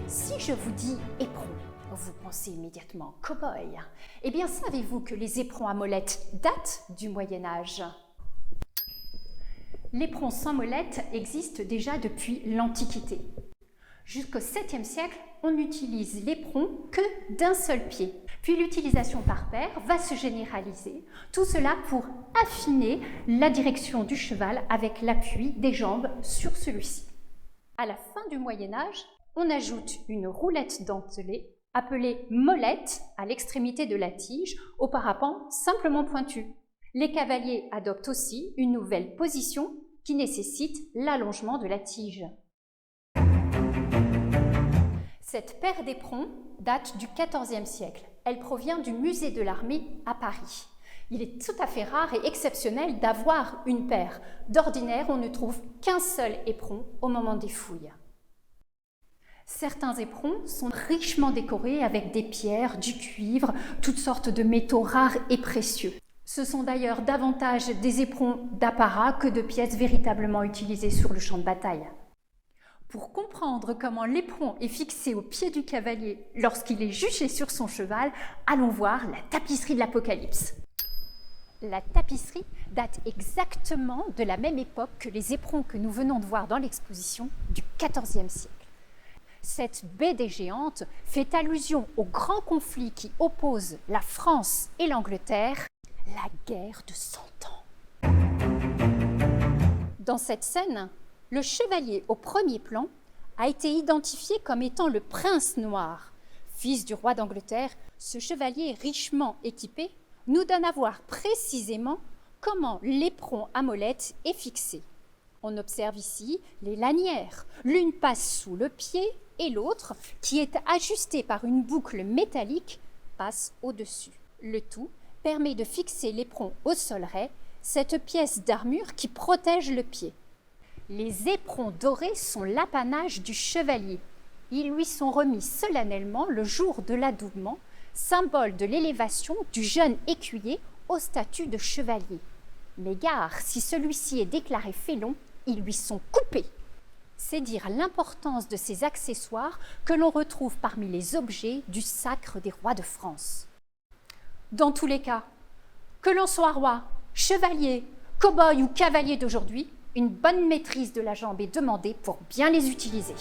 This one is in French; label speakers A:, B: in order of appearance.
A: Si je vous dis éperon, vous pensez immédiatement cow-boy. Eh bien, savez-vous que les éperons à molette datent du Moyen-Âge? L'éperon sans molette existe déjà depuis l'Antiquité. Jusqu'au 7e siècle, on n'utilise l'éperon que d'un seul pied. Puis l'utilisation par paire va se généraliser, tout cela pour affiner la direction du cheval avec l'appui des jambes sur celui-ci. À la fin du Moyen-Âge, on ajoute une roulette dentelée appelée molette à l'extrémité de la tige, au parapet simplement pointu. Les cavaliers adoptent aussi une nouvelle position qui nécessite l'allongement de la tige. Cette paire d'éperons date du XIVe siècle. Elle provient du musée de l'armée à Paris. Il est tout à fait rare et exceptionnel d'avoir une paire. D'ordinaire, on ne trouve qu'un seul éperon au moment des fouilles. Certains éperons sont richement décorés avec des pierres, du cuivre, toutes sortes de métaux rares et précieux. Ce sont d'ailleurs davantage des éperons d'apparat que de pièces véritablement utilisées sur le champ de bataille. Pour comprendre comment l'éperon est fixé au pied du cavalier lorsqu'il est juché sur son cheval, allons voir la tapisserie de l'Apocalypse. La tapisserie date exactement de la même époque que les éperons que nous venons de voir dans l'exposition du XIVe siècle. Cette BD géante fait allusion au grand conflit qui oppose la France et l'Angleterre, la guerre de 100 ans. Dans cette scène, le chevalier au premier plan a été identifié comme étant le prince noir. Fils du roi d'Angleterre, ce chevalier richement équipé nous donne à voir précisément comment l'éperon à molette est fixé. On observe ici les lanières. L'une passe sous le pied et l'autre, qui est ajustée par une boucle métallique, passe au-dessus. Le tout permet de fixer l'éperon au solerai, cette pièce d'armure qui protège le pied. Les éperons dorés sont l'apanage du chevalier. Ils lui sont remis solennellement le jour de l'adoubement, symbole de l'élévation du jeune écuyer au statut de chevalier. Mais gare, si celui-ci est déclaré félon, ils lui sont coupés. C'est dire l'importance de ces accessoires que l'on retrouve parmi les objets du sacre des rois de France. Dans tous les cas, que l'on soit roi, chevalier, cow-boy ou cavalier d'aujourd'hui, une bonne maîtrise de la jambe est demandée pour bien les utiliser.